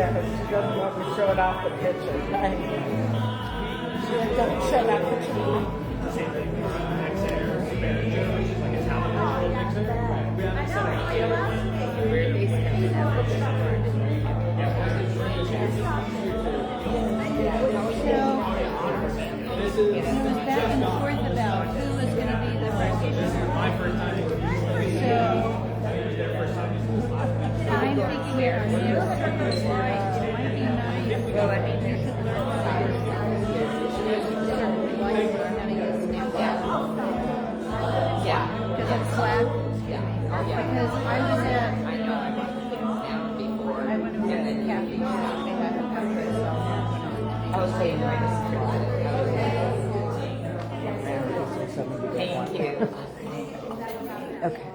Yeah, she doesn't want me showing off the picture. Right? She doesn't show that picture. It was back and forth about who was going to be the president. So I'm thinking our next flight might be nice. Well, I mean, there's Yeah. because it's flat. Yeah. Because I was at, I know I want to put things down before. I went over to Kathy. They had a conference. I was saying right as Thank you. Okay.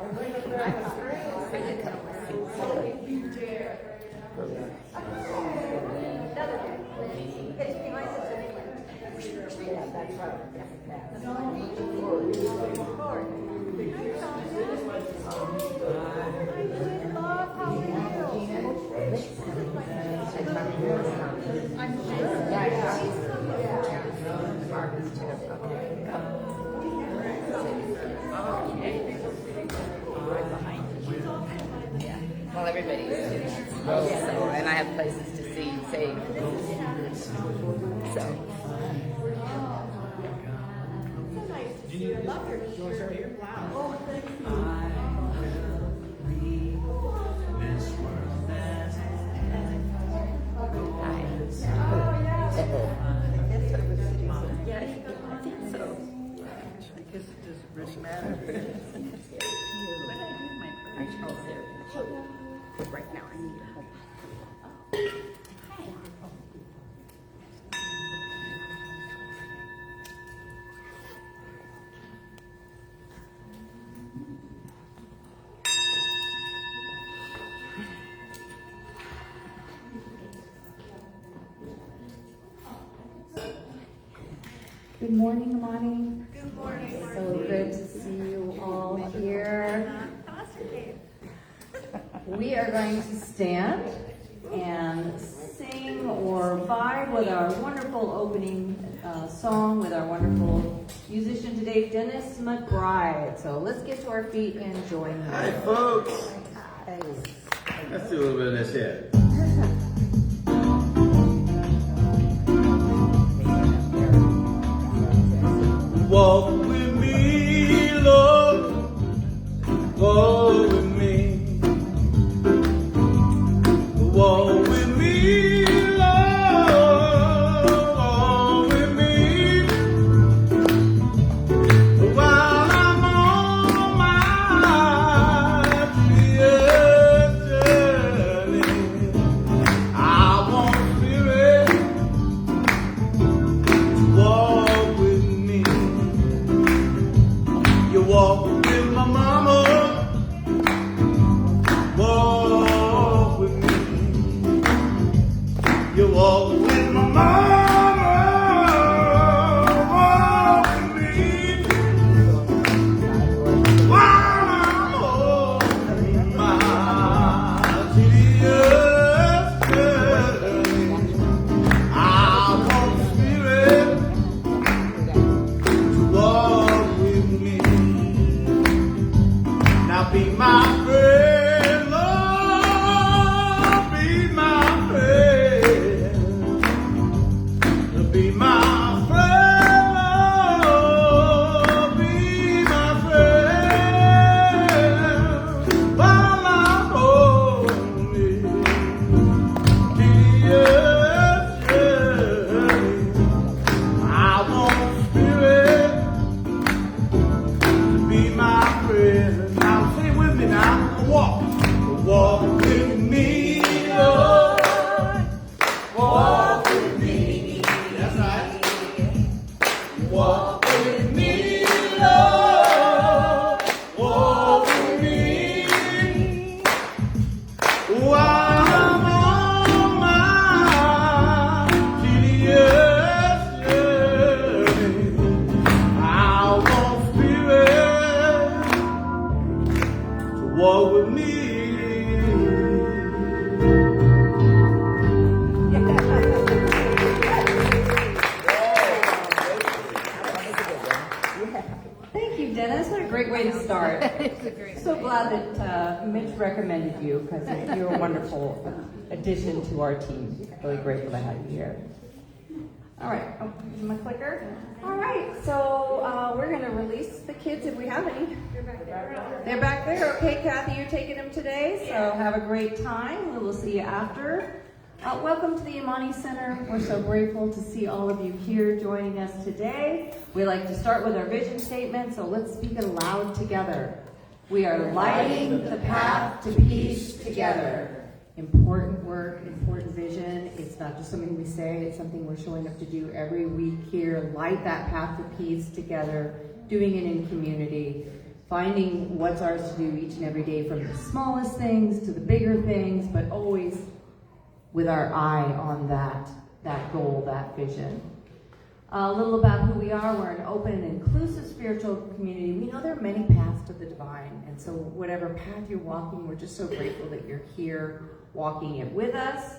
Well, everybody is. So, and I have places to see, say. So. Yeah, I think so. I guess it doesn't really matter. I chose there. Right now, I need a home. Good morning, Amani. Good morning. So good to see you all here. We are going to stand and sing or vibe with our wonderful opening song with our wonderful musician today, Dennis McBride. So let's get to our feet and join him. Hi, folks. Let's do a little bit of this here. Walk with me, Lord. Walk with me. Walk with me, Lord. Walk with me. While I'm on my journey, I want Spirit to walk with me. You walk with my mama, walk with me. You walk with my mama, walk with me. While I'm on my tedious journey, I want Spirit to walk with me. Now be my friend, Lord, be my friend. Be my friend, Lord, be my friend. While I'm on this tedious journey, I want Spirit to be my friend. Now say it with me now. Walk with me, Lord. Walk with me. That's right. Walk with me, Lord. Walk with me. While I'm on my tedious journey, I want Spirit to walk with me. Mitch recommended you because you're a wonderful addition to our team. Really grateful to have you here. All right, oh, here's my clicker. All right, so we're going to release the kids if we have any. They're back there. Okay, Kathy, you're taking them today, so have a great time. We will see you after. Welcome to the Amani Center. We're so grateful to see all of you here joining us today. We like to start with our vision statement, so let's speak it aloud together. We are lighting the path to peace together. Important work, important vision. It's not just something we say, it's something we're showing up to do every week here. Light that path to peace together, doing it in community, finding what's ours to do each and every day, from the smallest things to the bigger things, but always with our eye on that goal, that vision. A little about who we are. We're an open and inclusive spiritual community. We know there are many paths to the divine, and so whatever path you're walking, we're just so grateful that you're here walking it with us.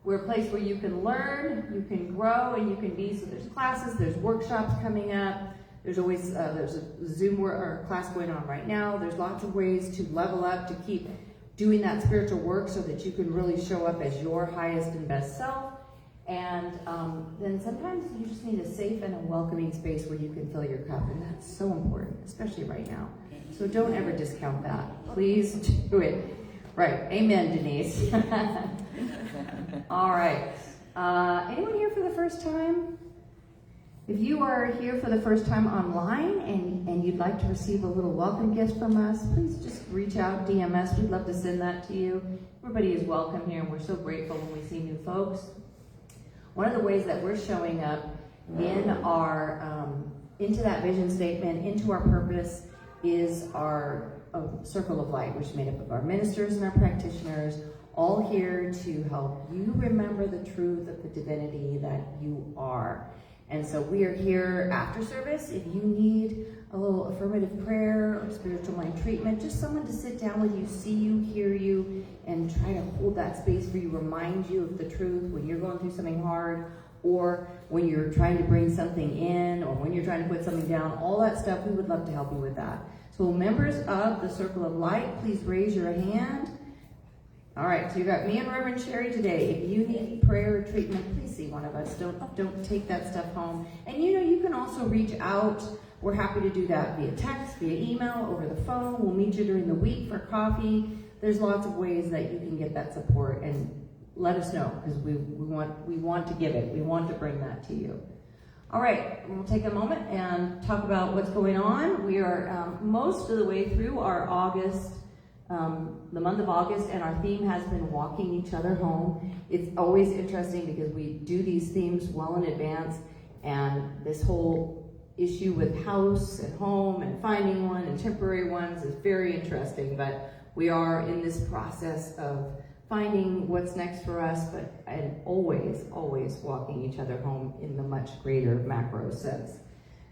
We're a place where you can learn, you can grow, and you can be. So there's classes, there's workshops coming up. There's always there's a Zoom or class going on right now. There's lots of ways to level up, to keep doing that spiritual work so that you can really show up as your highest and best self. And then sometimes you just need a safe and a welcoming space where you can fill your cup, and that's so important, especially right now. So don't ever discount that. Please do it. Right. Amen, Denise. All right. Anyone here for the first time? If you are here for the first time online and you'd like to receive a little welcome gift from us, please just reach out, DM us. We'd love to send that to you. Everybody is welcome here, and we're so grateful when we see new folks. One of the ways that we're showing up in our into that vision statement, into our purpose, is our circle of light, which is made up of our ministers and our practitioners, all here to help you remember the truth of the divinity that you are. And so we are here after service. If you need a little affirmative prayer or spiritual mind treatment, just someone to sit down with you, see you, hear you, and try to hold that space for you, remind you of the truth when you're going through something hard, or when you're trying to bring something in, or when you're trying to put something down, all that stuff, we would love to help you with that. So members of the Circle of Light, please raise your hand. All right, so you got me and Reverend Sherry today. If you need prayer or treatment, please see one of us. Don't take that stuff home. And you can also reach out. We're happy to do that via text, via email, over the phone. We'll meet you during the week for coffee. There's lots of ways that you can get that support, and let us know, because we want to give it. We want to bring that to you. All right, we'll take a moment and talk about what's going on. We are most of the way through our August, the month of August, and our theme has been walking each other home. It's always interesting because we do these themes well in advance, and this whole issue with house and home and finding one and temporary ones is very interesting, but we are in this process of finding what's next for us, and always walking each other home in the much greater macro sense.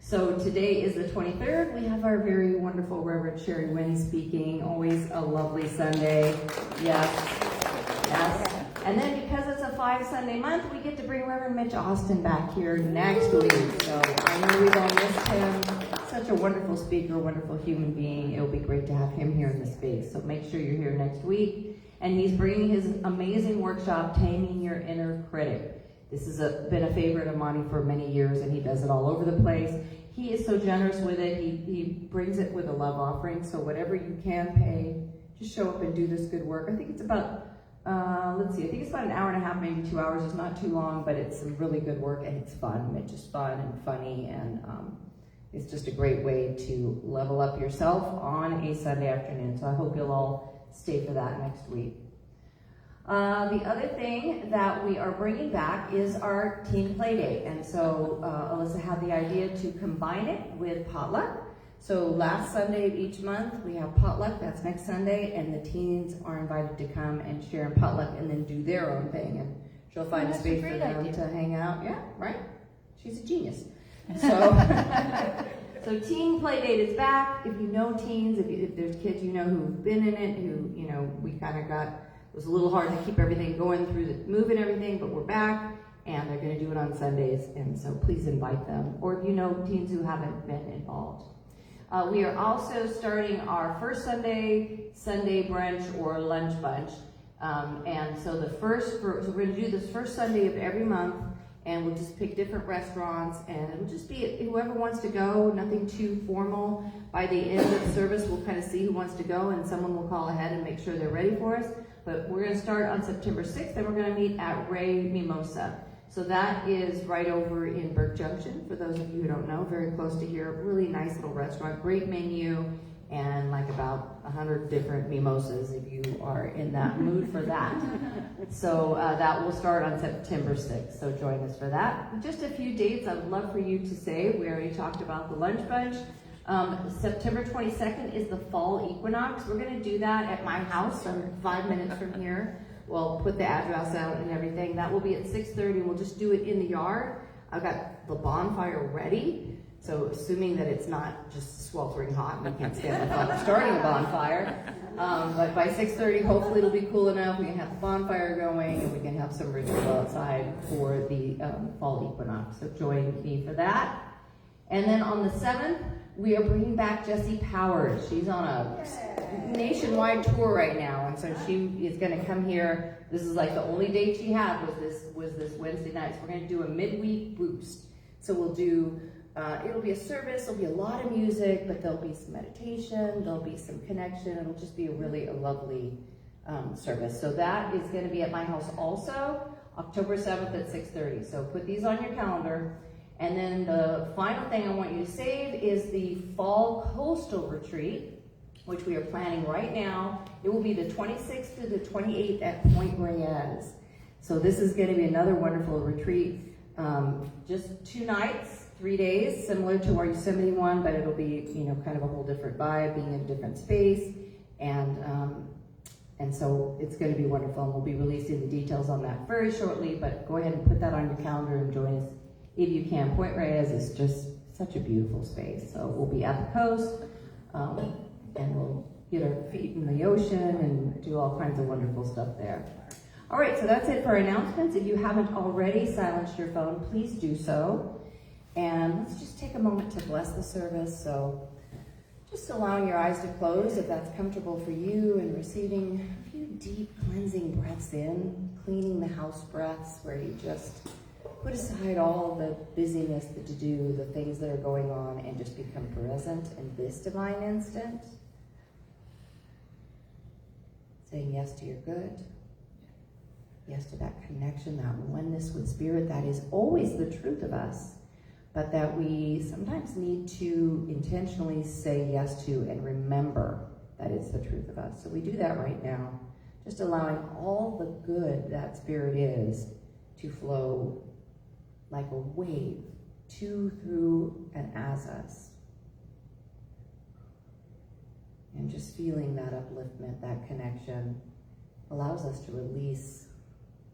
So today is the 23rd. We have our very wonderful Reverend Sherry Wynn speaking. Always a lovely Sunday. Yes. And then because it's a 5-Sunday month, we get to bring Reverend Mitch Austin back here next week. So I know we've all missed him. Such a wonderful speaker, wonderful human being. It'll be great to have him here in the space. So make sure you're here next week. And he's bringing his amazing workshop, Taming Your Inner Critic. This has been a favorite of Amani for many years, and he does it all over the place. He is so generous with it. He brings it with a love offering, so whatever you can pay, just show up and do this good work. I think it's about, I think it's about an hour and a half, maybe 2 hours. It's not too long, but it's some really good work, and it's fun. It's just fun and funny, and it's just a great way to level up yourself on a Sunday afternoon. So I hope you'll all stay for that next week. The other thing that we are bringing back is our teen play date. And so Alyssa had the idea to combine it with potluck. So last Sunday of each month, we have potluck. That's next Sunday. And the teens are invited to come and share in potluck and then do their own thing. And she'll find a space for them to hang out. Yeah, right? She's a genius. So teen play date is back. If you know teens, if there's kids you know who've been in it, who, we kind of it was a little hard to keep everything going through the move and everything, but we're back, and they're going to do it on Sundays, and so please invite them. Or if you know teens who haven't been involved. We are also starting our first Sunday brunch or lunch bunch. And so so we're going to do this first Sunday of every month, and we'll just pick different restaurants, and it'll just be whoever wants to go, nothing too formal. By the end of the service, we'll kind of see who wants to go, and someone will call ahead and make sure they're ready for us. But we're going to start on September 6th, and we're going to meet at Ray Mimosa. So that is right over in Burke Junction, for those of you who don't know, very close to here. Really nice little restaurant, great menu, and like about 100 different mimosas if you are in that mood for that. So that will start on September 6th, so join us for that. Just a few dates I would love for you to say. We already talked about the lunch bunch. September 22nd is the fall equinox. We're going to do that at my house 5 minutes from here. We'll put the address out and everything. That will be at 6:30. We'll just do it in the yard. I've got the bonfire ready. So assuming that it's not just sweltering hot and we can't stand the thought of starting a bonfire. But by 6:30, hopefully it'll be cool enough. We can have the bonfire going and we can have some ritual outside for the fall equinox. So join me for that. And then on the 7th, we are bringing back Jessie Powers. She's on a nationwide tour right now, and so she is going to come here. This is like the only date she had was this Wednesday night. So we're going to do a midweek boost. So we'll do, it'll be a service, there'll be a lot of music, but there'll be some meditation, there'll be some connection. It'll just be a lovely service. So that is going to be at my house also, October 7th at 6:30. So put these on your calendar. And then the final thing I want you to save is the Fall Coastal Retreat, which we are planning right now. It will be the 26th to the 28th at Point Reyes. So this is going to be another wonderful retreat. Just 2 nights, 3 days, similar to our Yosemite one, but it'll be, kind of a whole different vibe, being in a different space. And so it's going to be wonderful. And we'll be releasing the details on that very shortly, but go ahead and put that on your calendar and join us if you can. Point Reyes is just such a beautiful space. So we'll be at the coast, and we'll get our feet in the ocean and do all kinds of wonderful stuff there. All right, so that's it for announcements. If you haven't already silenced your phone, please do so. And let's just take a moment to bless the service. So just allowing your eyes to close if that's comfortable for you, and receiving a few deep cleansing breaths in, cleaning the house breaths where you just put aside all the busyness, the to-do, the things that are going on, and just become present in this divine instant. Saying yes to your good. Yes to that connection, that oneness with Spirit that is always the truth of us, but that we sometimes need to intentionally say yes to and remember that it's the truth of us. So we do that right now, just allowing all the good that Spirit is to flow like a wave to, through, and as us. And just feeling that upliftment, that connection, allows us to release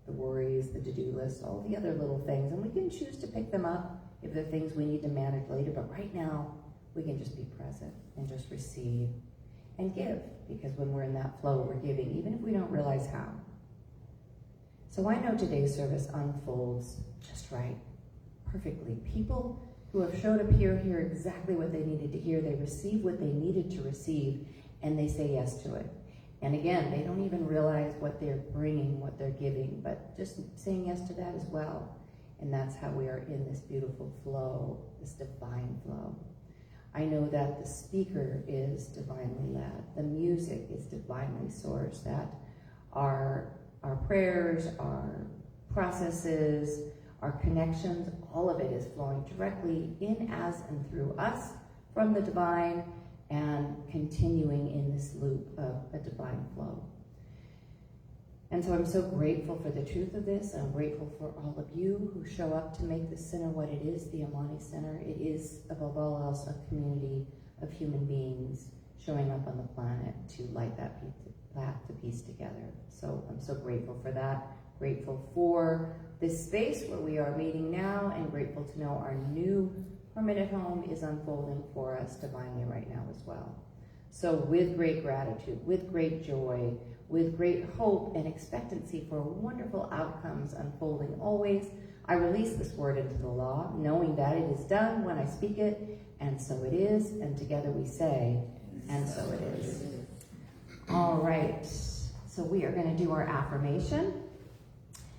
the worries, the to-do list, all the other little things. And we can choose to pick them up if they're things we need to manage later. But right now, we can just be present and just receive and give. Because when we're in that flow, we're giving, even if we don't realize how. So I know today's service unfolds just right, perfectly. People who have showed up here hear exactly what they needed to hear. They receive what they needed to receive, and they say yes to it. And again, they don't even realize what they're bringing, what they're giving, but just saying yes to that as well. And that's how we are in this beautiful flow, this divine flow. I know that the speaker is divinely led. The music is divinely sourced. That our prayers, our processes, our connections, all of it is flowing directly in, as, and through us from the divine, and continuing in this loop of a divine flow. And so I'm so grateful for the truth of this. I'm grateful for all of you who show up to make this center what it is, the Amani Center. It is, above all else, a community of human beings showing up on the planet to light that path to peace together. So I'm so grateful for that. Grateful for this space where we are meeting now, and grateful to know our new permanent home is unfolding for us divinely right now as well. So with great gratitude, with great joy, with great hope and expectancy for wonderful outcomes unfolding always, I release this word into the law, knowing that it is done when I speak it, and so it is, and together we say, and so it is. All right, so we are going to do our affirmation,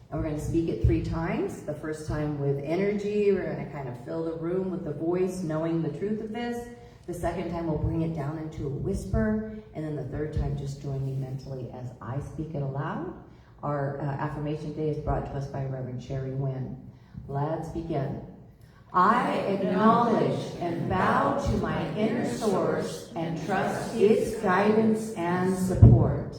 and we're going to speak it 3 times. The first time with energy, we're going to kind of fill the room with the voice, knowing the truth of this. The second time we'll bring it down into a whisper, and then the third time just join me mentally as I speak it aloud. Our affirmation today is brought to us by Reverend Sherry Wynn. Let's begin. I acknowledge and bow to my inner source and trust its guidance and support.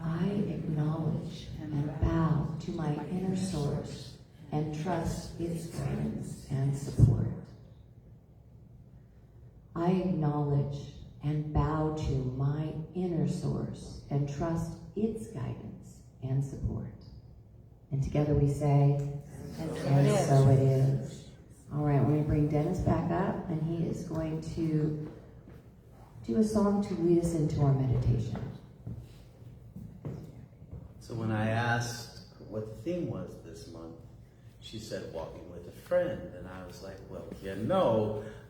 I acknowledge and bow to my inner source and trust its guidance and support. I acknowledge and bow to my inner source and trust its guidance and support. And together we say, and so it is. All right, we're going to bring Dennis back up, and he is going to do a song to lead us into our meditation. So when I asked what the theme was this month, she said walking with a friend. And I was like, well,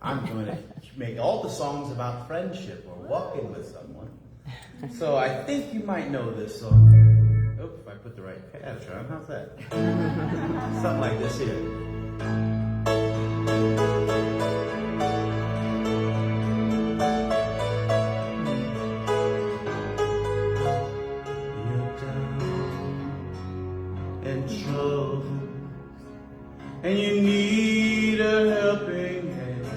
I'm going to make all the songs about friendship or walking with someone. So I think you might know this song. Oh, if I put the right patch on, how's that? Something like this here. You're down and troubled, and you need a helping hand,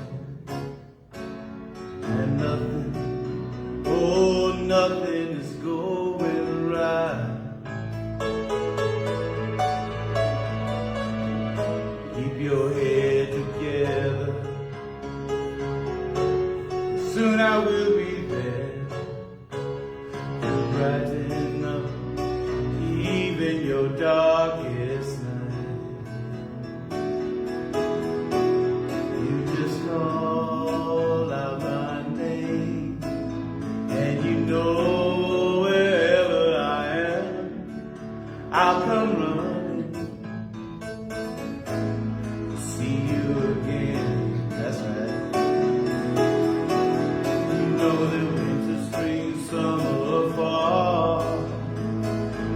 and nothing is going right. Keep your head together, soon I will be there to brighten up even your darkest night. You just call out my name, and you know wherever I am, I'll come running to see you again. That's right. You know that winter, spring, summer, fall,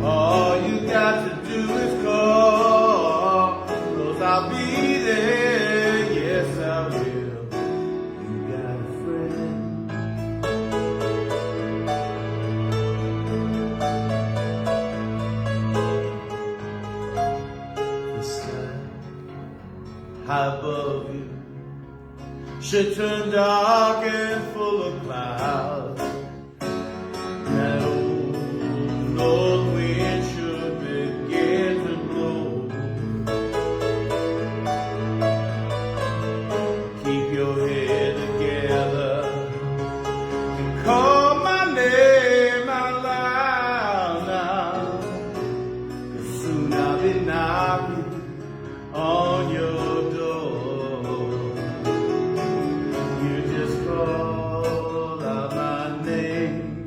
all you got to do is call, 'cause I'll be there, yes I will. You got a friend. The sky high above you should turn dark and full of clouds. That old north wind should begin to blow. Keep your head together and call my name out loud now, 'cause soon I'll be knocking on your door. You just call out my name,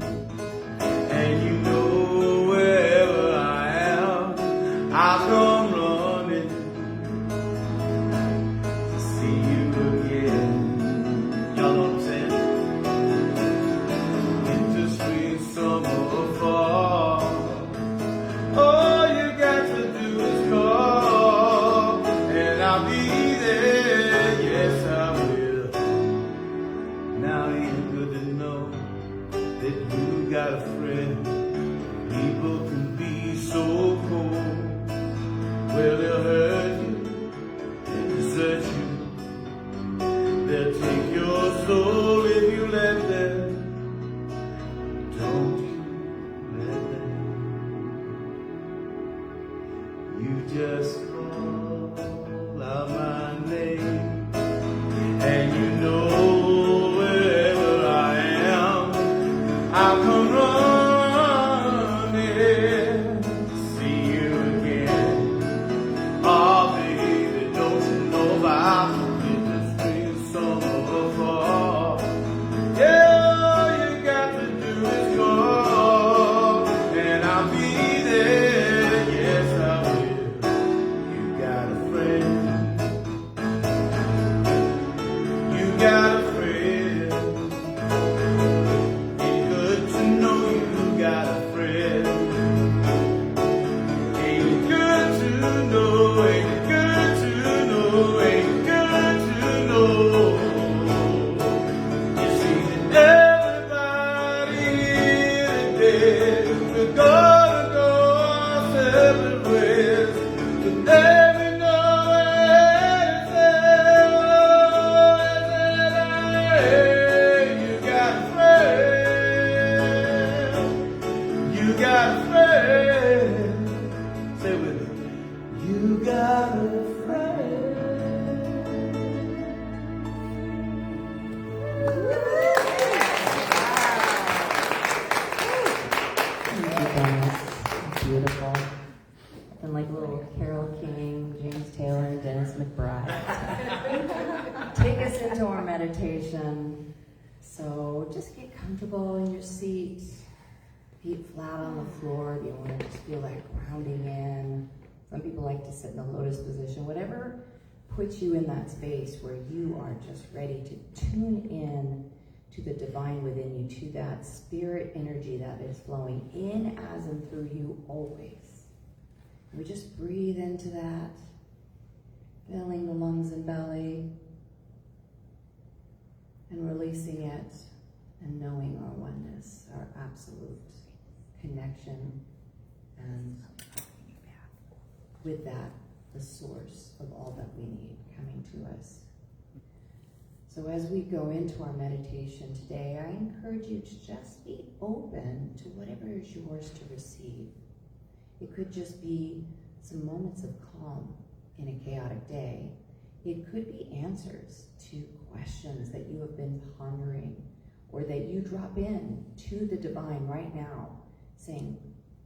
and you know wherever I am, I'll come running to see you again. Y'all know what I'm saying? Winter, spring, summer, fall, all you got to do is call, and I'll be there, yes I will. Now ain't it good to know that you got a friend? People can be so cold. Well, they'll hurt you and desert you. They'll take your soul if you let them. Don't you let them. You just call out my name, and you know wherever I am, I'll come running to see you again. Oh, baby, don't you know about winter, spring, summer, fall? Yeah, all you got to do is call, and I'll be there. Yes, I will. You friend. Say it with me. You got a friend. Thank you, Dennis. Beautiful. And like little Carole King, James Taylor, and Dennis McBride. Take us into our meditation. So just get comfortable in your seat. Feet flat on the floor. You want to just feel that grounding in. Some people like to sit in the lotus position. Whatever puts you in that space where you are just ready to tune in to the divine within you, to that spirit energy that is flowing in, as, and through you always. We just breathe into that, filling the lungs and belly, and releasing it, and knowing our oneness, our absolute connection, and with that, the source of all that we need coming to us. So as we go into our meditation today, I encourage you to just be open to whatever is yours to receive. It could just be some moments of calm in a chaotic day. It could be answers to questions that you have been pondering, or that you drop in to the divine right now, saying,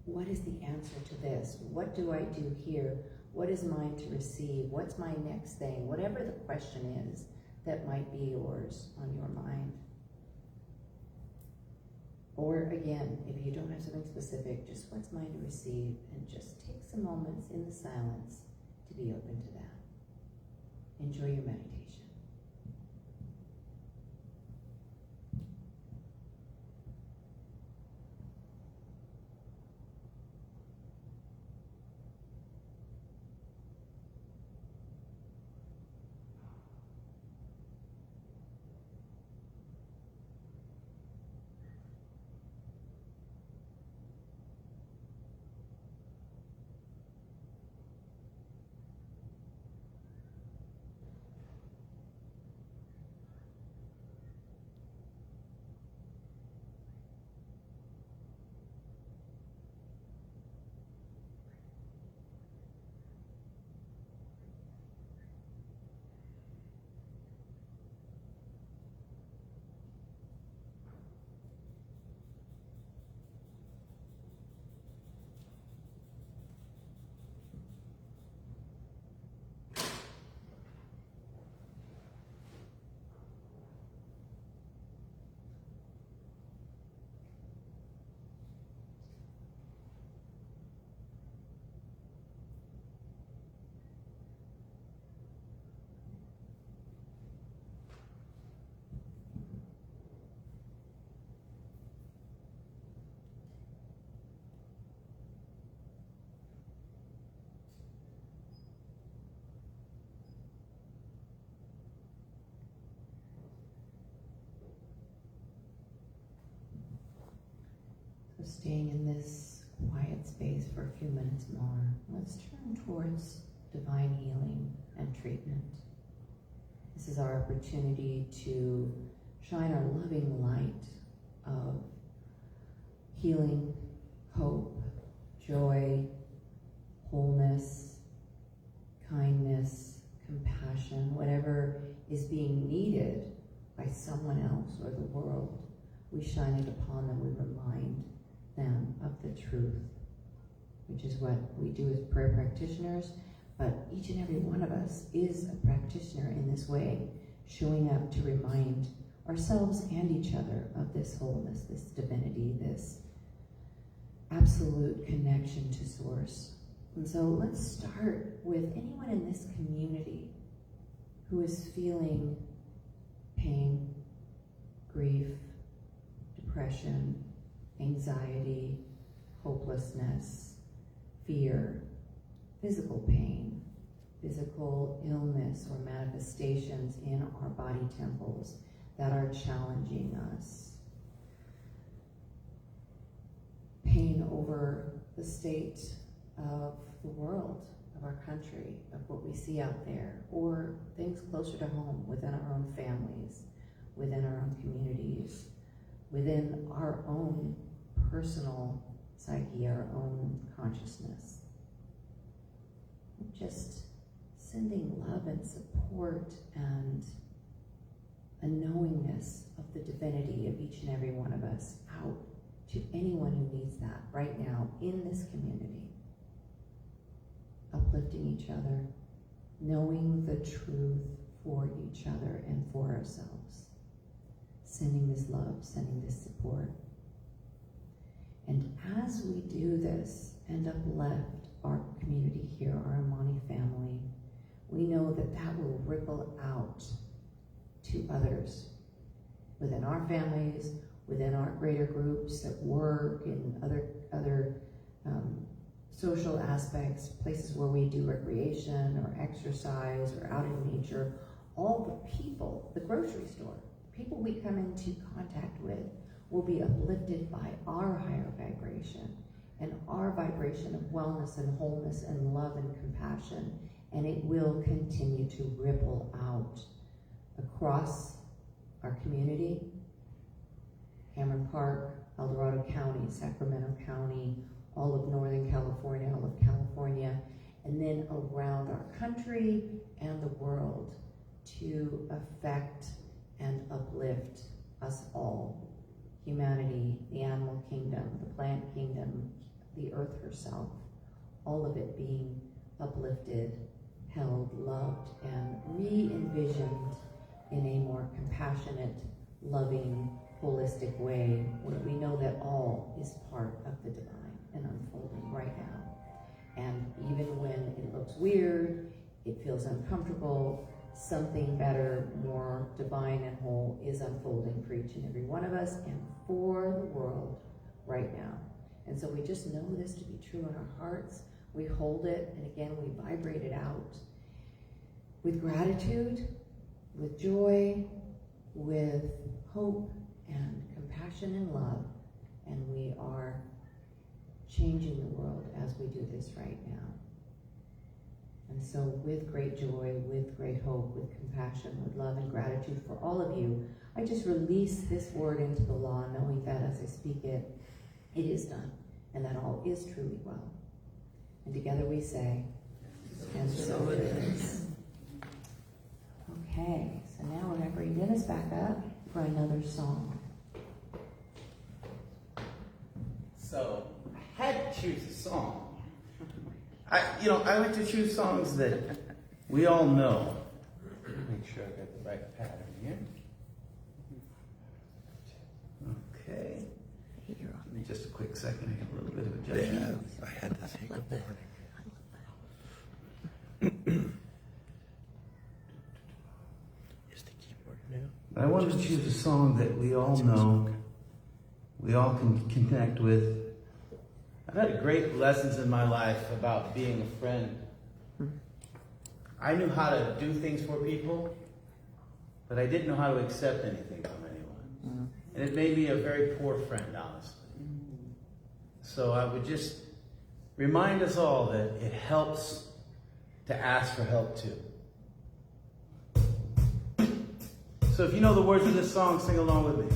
what is the answer to this? What do I do here? What is mine to receive? What's my next thing? Whatever the question is that might be yours on your mind. Or again, if you don't have something specific, just what's mine to receive, and just take some moments in the silence to be open to that. Enjoy your meditation. Staying in this quiet space for a few minutes more, let's turn towards divine healing and treatment. This is our opportunity to shine our loving light of healing, hope, joy, wholeness, kindness, compassion, whatever is being needed by someone else or the world. We shine it upon them, we remind them of the truth, which is what we do as prayer practitioners, but each and every one of us is a practitioner in this way, showing up to remind ourselves and each other of this wholeness, this divinity, this absolute connection to source. And so let's start with anyone in this community who is feeling pain, grief, depression, anxiety, hopelessness, fear, physical pain, physical illness or manifestations in our body temples that are challenging us. Pain over the state of the world, of our country, of what we see out there, or things closer to home, within our own families, within our own communities, within our own personal psyche, our own consciousness. Just sending love and support and a knowingness of the divinity of each and every one of us out to anyone who needs that right now in this community. Uplifting each other, knowing the truth for each other and for ourselves. Sending this love, sending this support. And as we do this and uplift our community here, our Amani family, we know that that will ripple out to others within our families, within our greater groups at work and other social aspects, places where we do recreation or exercise or out in nature. All the people, the grocery store, people we come into contact with will be uplifted by our higher vibration and our vibration of wellness and wholeness and love and compassion, and it will continue to ripple out across our community, Cameron Park, El Dorado County, Sacramento County, all of Northern California, all of California, and then around our country and the world to affect and uplift us all. Humanity, the animal kingdom, the plant kingdom, the earth herself, all of it being uplifted, held, loved, and re-envisioned in a more compassionate, loving, holistic way, where we know that all is part of the divine and unfolding right now. And even when it looks weird, it feels uncomfortable, something better, more divine and whole is unfolding for each and every one of us and for the world right now. And so we just know this to be true in our hearts. We hold it, and again, we vibrate it out with gratitude, with joy, with hope and compassion and love. And we are changing the world as we do this right now. And so with great joy, with great hope, with compassion, with love and gratitude for all of you, I just release this word into the law, knowing that as I speak it, it is done, and that all is truly well. And together we say, and so it is. Okay, so now we're going to bring Dennis back up for another song. So, I had to choose a song. I like to choose songs that we all know. Make sure I got the right pattern here. Okay. Give me just a quick second. I have a little bit of adjustment. I had to say good morning. Is the keyboard new? I wanted to choose a song that we all know, we all can connect with. I've had great lessons in my life about being a friend. I knew how to do things for people, but I didn't know how to accept anything from anyone. And it made me a very poor friend, honestly. So I would just remind us all that it helps to ask for help too. So if you know the words of this song, sing along with me.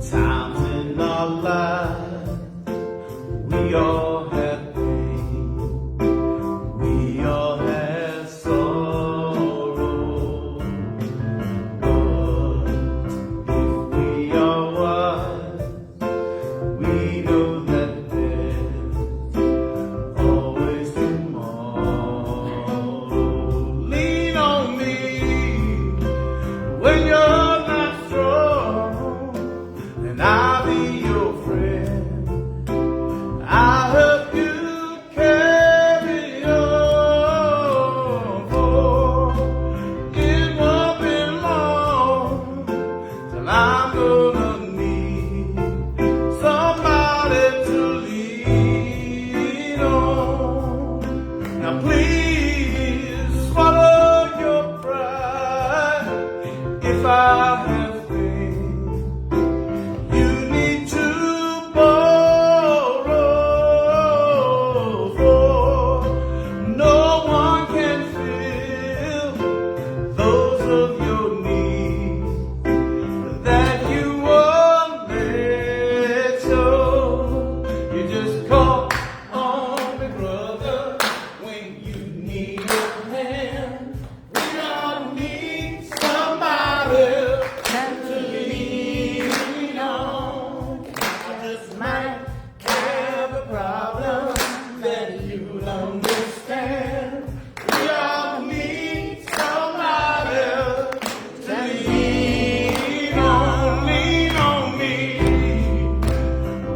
Sometimes understand. We all need somebody to lean on me.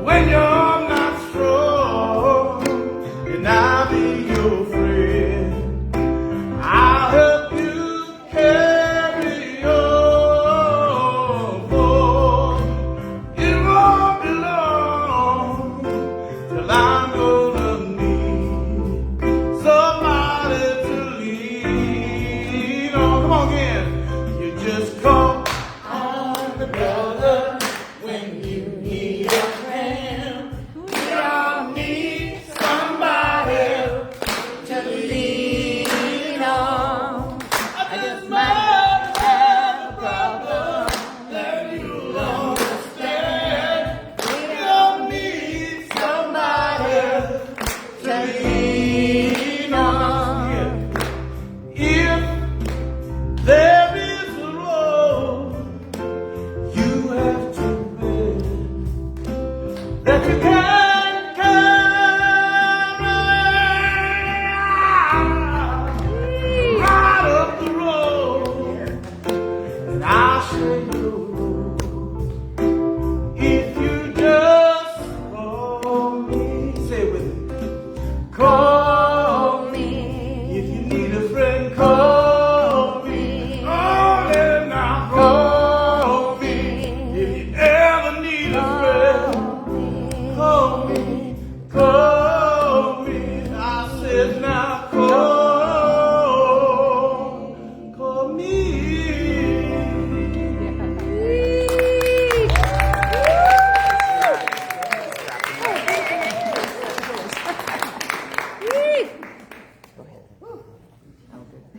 When you're not strong, and I'll be your friend. I'll help you carry on, for it won't be long till I'm gonna need somebody to lean on. Come on again. You just call on the brother when you need a hand. We all need somebody to lean on. I just might have a problem that you understand. We all need somebody to lean on. If there is a road you have to bear that you can't carry, right up the road, and I'll show you. If you just call me, say it with me. Call me. If you need a friend, call me. Oh, then now call me. If you ever need a friend, call me. Call me. I said now call me.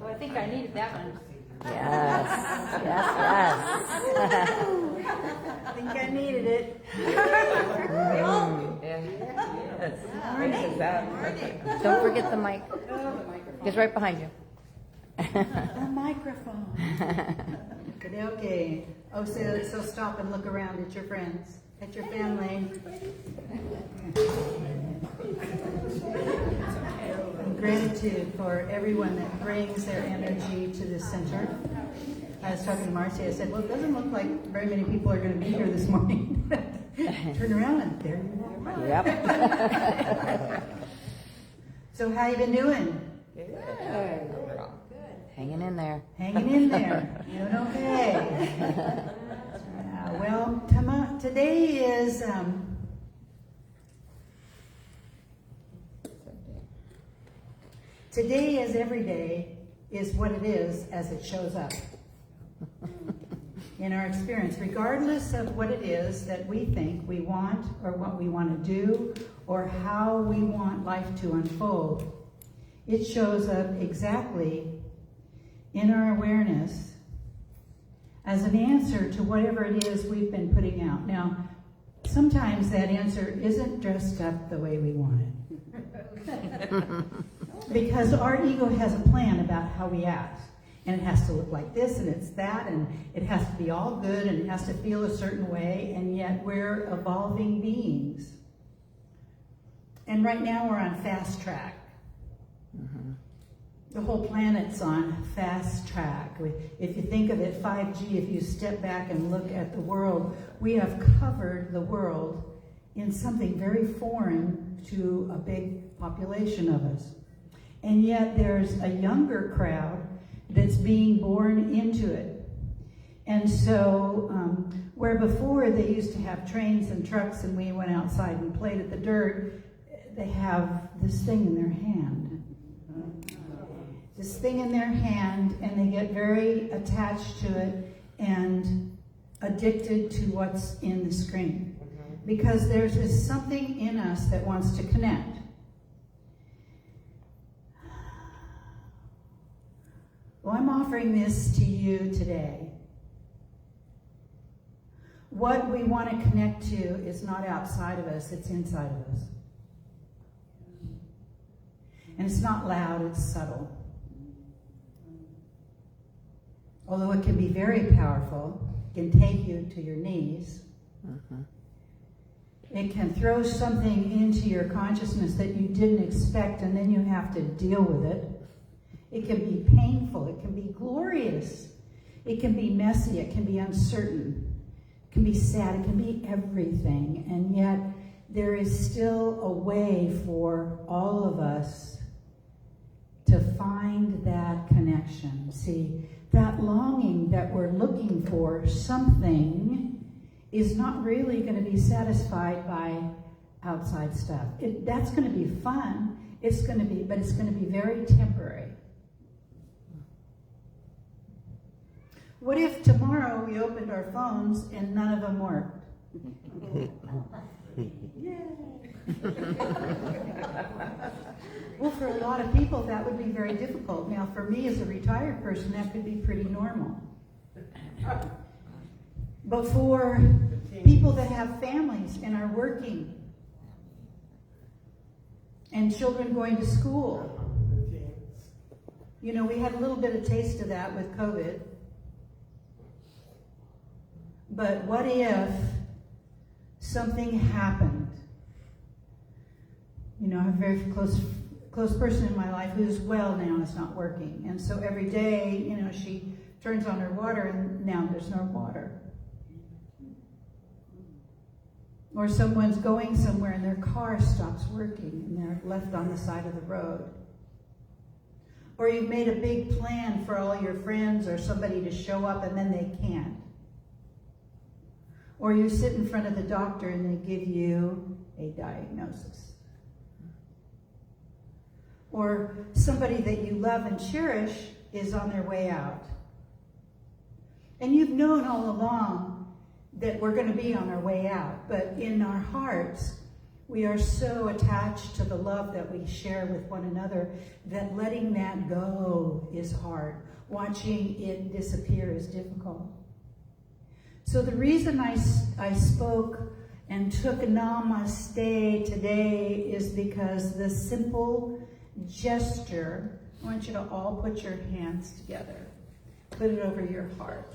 Oh, I think I needed that one. Yes. I think I needed it. Yes. Praise God. Don't forget the mic. It's right behind you. A microphone. Okay. Oh, so stop and look around at your friends, at your family. And gratitude for everyone that brings their energy to the center. I was talking to Marcy. I said, well, it doesn't look like very many people are going to be here this morning. Turn around and there you are. Yep. So how you been doing? Hanging in there. Hanging in there. Doing okay. Well, today is every day is what it is as it shows up in our experience, regardless of what it is that we think we want or what we want to do or how we want life to unfold. It shows up exactly in our awareness as an answer to whatever it is we've been putting out. Now, sometimes that answer isn't dressed up the way we want it. Because our ego has a plan about how we act. And it has to look like this, and it's that, and it has to be all good, and it has to feel a certain way, and yet we're evolving beings. And right now we're on fast track. Mm-hmm. The whole planet's on fast track. If you think of it, 5G, if you step back and look at the world, we have covered the world in something very foreign to a big population of us. And yet there's a younger crowd that's being born into it. And so where before they used to have trains and trucks and we went outside and played at the dirt, they have this thing in their hand. This thing in their hand, and they get very attached to it and addicted to what's in the screen. Because there's this something in us that wants to connect. Well, I'm offering this to you today. What we want to connect to is not outside of us, it's inside of us. And it's not loud, it's subtle. Although it can be very powerful, it can take you to your knees. It can throw something into your consciousness that you didn't expect, and then you have to deal with it. It can be painful. It can be glorious. It can be messy. It can be uncertain. It can be sad. It can be everything. And yet, there is still a way for all of us to find that connection. See, that longing that we're looking for something is not really going to be satisfied by outside stuff. That's going to be fun. But it's going to be very temporary. What if tomorrow we opened our phones and none of them worked? Well, for a lot of people, that would be very difficult. Now, for me as a retired person, that could be pretty normal. But for people that have families and are working, and children going to school, you know, we had a little bit of taste of that with COVID. But what if something happened? You know, I have a very close person in my life who's well now and is not working. And so every day, you know, she turns on her water and now there's no water. Or someone's going somewhere and their car stops working and they're left on the side of the road. Or you've made a big plan for all your friends or somebody to show up and then they can't. Or you sit in front of the doctor and they give you a diagnosis. Or somebody that you love and cherish is on their way out. And you've known all along that we're going to be on our way out. But in our hearts, we are so attached to the love that we share with one another that letting that go is hard. Watching it disappear is difficult. So the reason I spoke and took Namaste today is because the simple gesture, I want you to all put your hands together. Put it over your heart.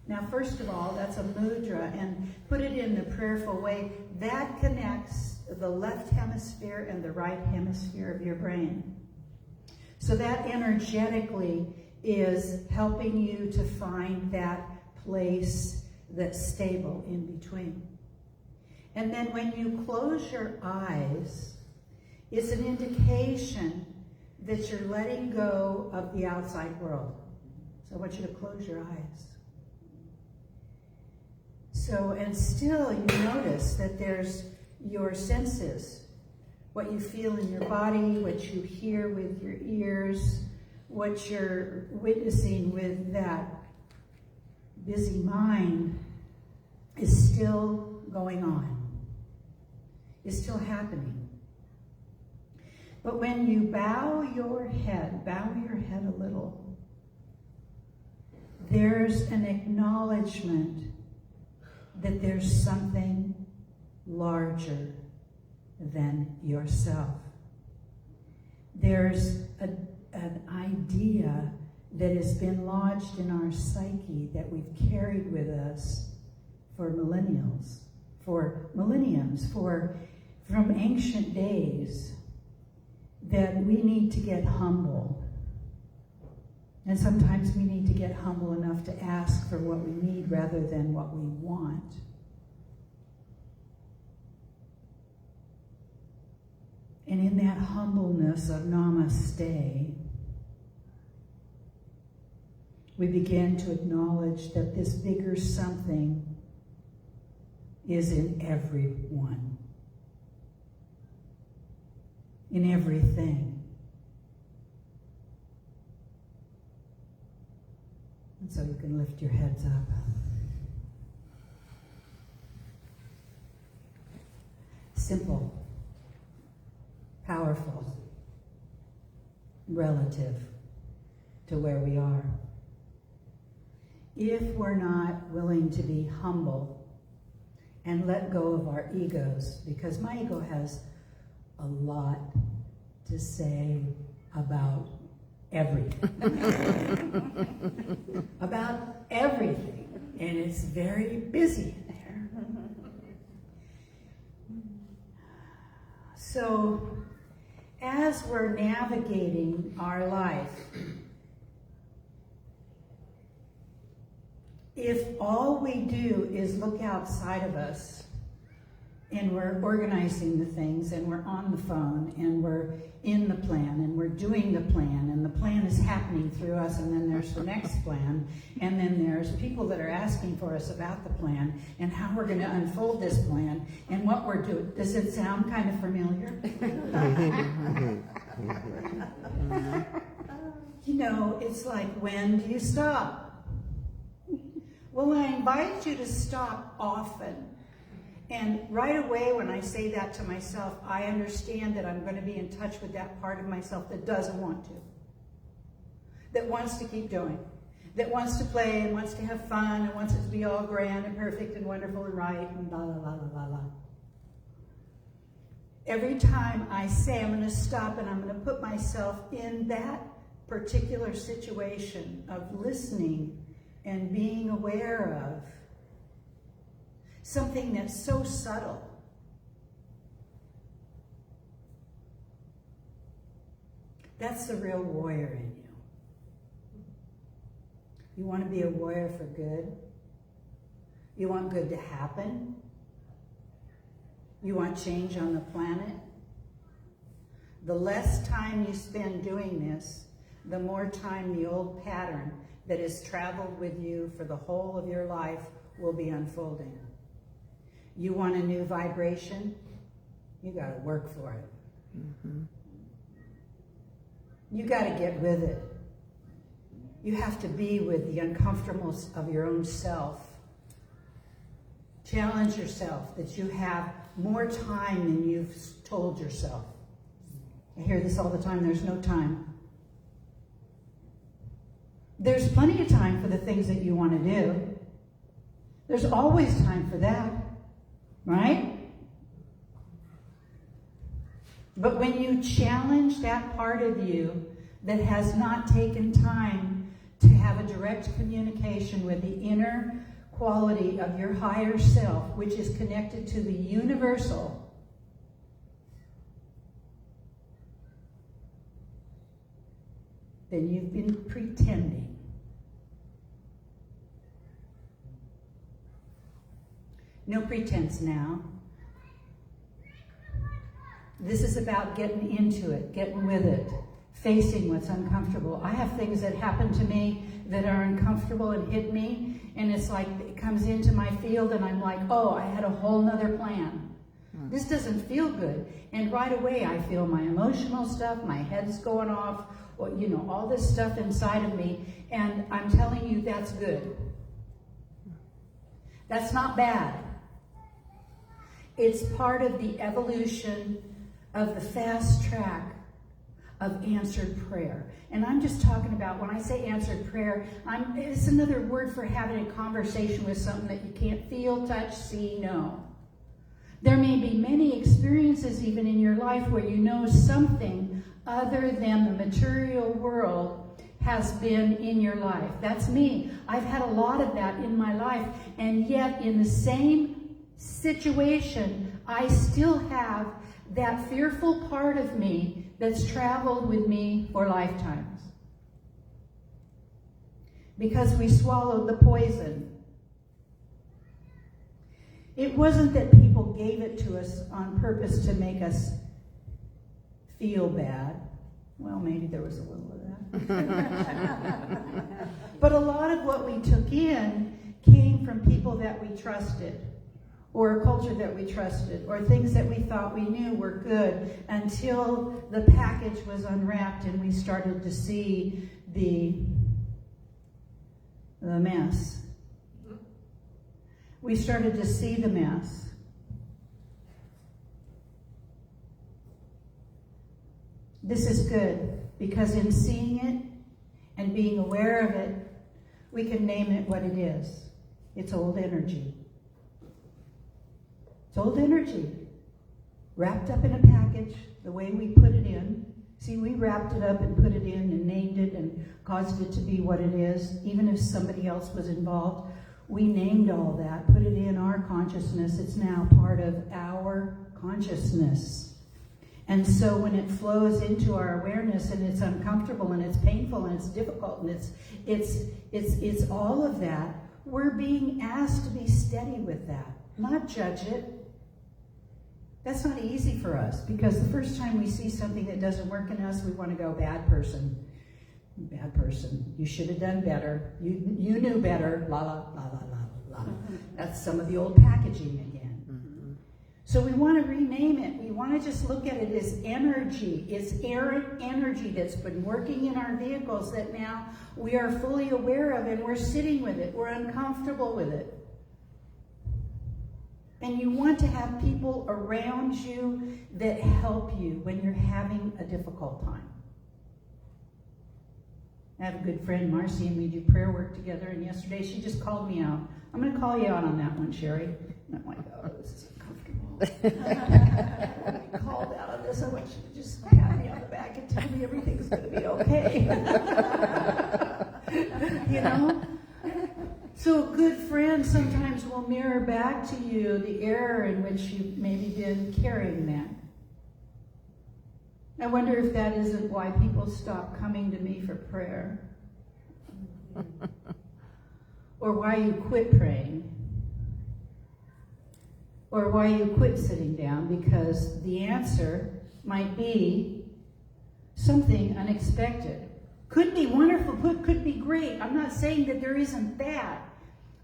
Now, first of all, that's a mudra, and put it in the prayerful way. That connects the left hemisphere and the right hemisphere of your brain. So that energetically is helping you to find that place that's stable in between. And then when you close your eyes, it's an indication that you're letting go of the outside world. So I want you to close your eyes. So, and still you notice that there's your senses, what you feel in your body, what you hear with your ears, what you're witnessing with that busy mind is still going on, is still happening. But when you bow your head a little, there's an acknowledgement that there's something larger than yourself. There's an idea that has been lodged in our psyche that we've carried with us for millenniums, from ancient days, that we need to get humble. And sometimes we need to get humble enough to ask for what we need rather than what we want. And in that humbleness of Namaste, we begin to acknowledge that this bigger something is in everyone, in everything. And so you can lift your heads up. Simple, powerful, relative to where we are. If we're not willing to be humble and let go of our egos, because my ego has a lot to say about everything. About everything. And it's very busy in there. So, as we're navigating our life, if all we do is look outside of us, and we're organizing the things, and we're on the phone, and we're in the plan, and we're doing the plan, and the plan is happening through us, and then there's the next plan, and then there's people that are asking for us about the plan, and how we're going to unfold this plan, and what we're doing. Does it sound kind of familiar? You know, it's like, when do you stop? Well, I invite you to stop often. And right away when I say that to myself, I understand that I'm going to be in touch with that part of myself that doesn't want to. That wants to keep doing. That wants to play and wants to have fun and wants it to be all grand and perfect and wonderful and right and la la la la la la. Every time I say I'm going to stop and I'm going to put myself in that particular situation of listening and being aware of something that's so subtle. That's the real warrior in you. You want to be a warrior for good? You want good to happen? You want change on the planet? The less time you spend doing this, the more time the old pattern that has traveled with you for the whole of your life will be unfolding. You want a new vibration? You got to work for it. Mm-hmm. You got to get with it. You have to be with the uncomfortableness of your own self. Challenge yourself that you have more time than you've told yourself. I hear this all the time, there's no time. There's plenty of time for the things that you want to do. There's always time for that, right? But when you challenge that part of you that has not taken time to have a direct communication with the inner quality of your higher self, which is connected to the universal, then you've been pretending. No pretense now. This is about getting into it, getting with it, facing what's uncomfortable. I have things that happen to me that are uncomfortable and hit me, and it's like it comes into my field and I'm like, oh, I had a whole nother plan. This doesn't feel good. And right away I feel my emotional stuff, my head's going off, or, you know, all this stuff inside of me, and I'm telling you that's good. That's not bad. It's part of the evolution of the fast track of answered prayer. And I'm just talking about, when I say answered prayer, it's another word for having a conversation with something that you can't feel, touch, see, know. There may be many experiences even in your life where you know something other than the material world has been in your life. That's me. I've had a lot of that in my life, and yet in the same situation, I still have that fearful part of me that's traveled with me for lifetimes. Because we swallowed the poison. It wasn't that people gave it to us on purpose to make us feel bad. Well, maybe there was a little of that. But a lot of what we took in came from people that we trusted, or a culture that we trusted, or things that we thought we knew were good, until the package was unwrapped and we started to see the mess. We started to see the mess. This is good, because in seeing it and being aware of it, we can name it what it is. It's old energy. It's old energy, wrapped up in a package, the way we put it in. See, we wrapped it up and put it in and named it and caused it to be what it is, even if somebody else was involved. We named all that, put it in our consciousness. It's now part of our consciousness. And so when it flows into our awareness and it's uncomfortable and it's painful and it's difficult and it's all of that, we're being asked to be steady with that, not judge it. That's not easy for us, because the first time we see something that doesn't work in us, we want to go, bad person. Bad person. You should have done better. You knew better. La la la la la la. That's some of the old packaging again. So we want to rename it. We want to just look at it as energy. It's errant energy that's been working in our vehicles that now we are fully aware of, and we're sitting with it. We're uncomfortable with it. And you want to have people around you that help you when you're having a difficult time. I have a good friend, Marcy, and we do prayer work together, and yesterday she just called me out. I'm going to call you out on that one, Sherry. And I'm like, oh, this is uncomfortable. I called out on this. I want you to just pat me on the back and tell me everything's going to be okay. You know? So a good friend sometimes will mirror back to you the error in which you've maybe been carrying that. I wonder if that isn't why people stop coming to me for prayer. Or why you quit praying. Or why you quit sitting down, because the answer might be something unexpected. Could be wonderful, could be great. I'm not saying that there isn't that.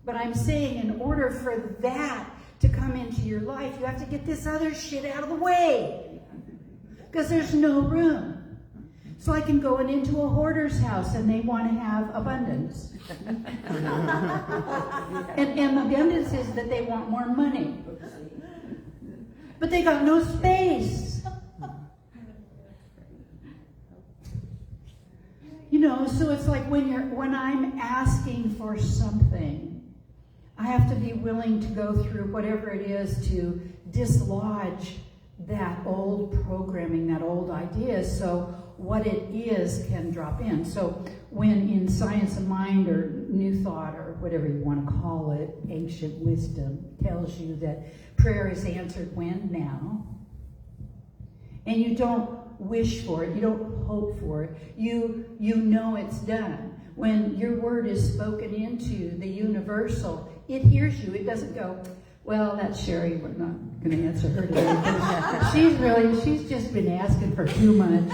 But I'm saying in order for that to come into your life, you have to get this other shit out of the way. Because there's no room. It's like in going into a hoarder's house and they want to have abundance. and abundance is that they want more money. But they got no space. You know, so it's like when I'm asking for something, I have to be willing to go through whatever it is to dislodge that old programming, that old idea, so what it is can drop in. So when in Science of Mind or New Thought or whatever you want to call it, ancient wisdom tells you that prayer is answered when? Now. And you don't wish for it, you don't hope for it, you know it's done. When your word is spoken into the universal, it hears you. It doesn't go, well, that's Sherry, we're not going to answer her today. She's just been asking for 2 months.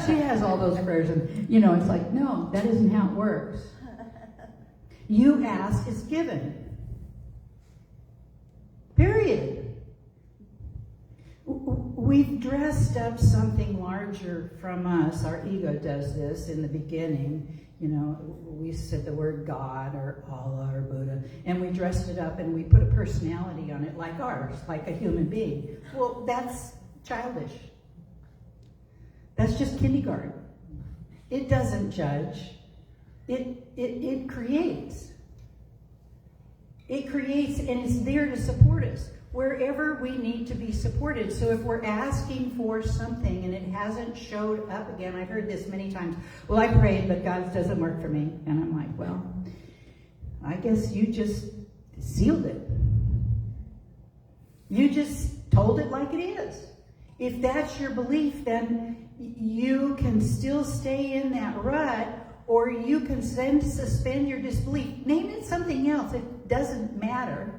She has all those prayers, and you know, it's like, no, that isn't how it works. You ask, it's given. Period. We've dressed up something larger from us. Our ego does this in the beginning. You know, we said the word God or Allah or Buddha, and we dressed it up and we put a personality on it like ours, like a human being. Well, that's childish. That's just kindergarten. It doesn't judge. It creates. It creates, and it's there to support us wherever we need to be supported. So if we're asking for something and it hasn't showed up again, I've heard this many times, well, I prayed, but God doesn't work for me. And I'm like, well, I guess you just sealed it. You just told it like it is. If that's your belief, then you can still stay in that rut, or you can then suspend your disbelief. Name it something else. It doesn't matter.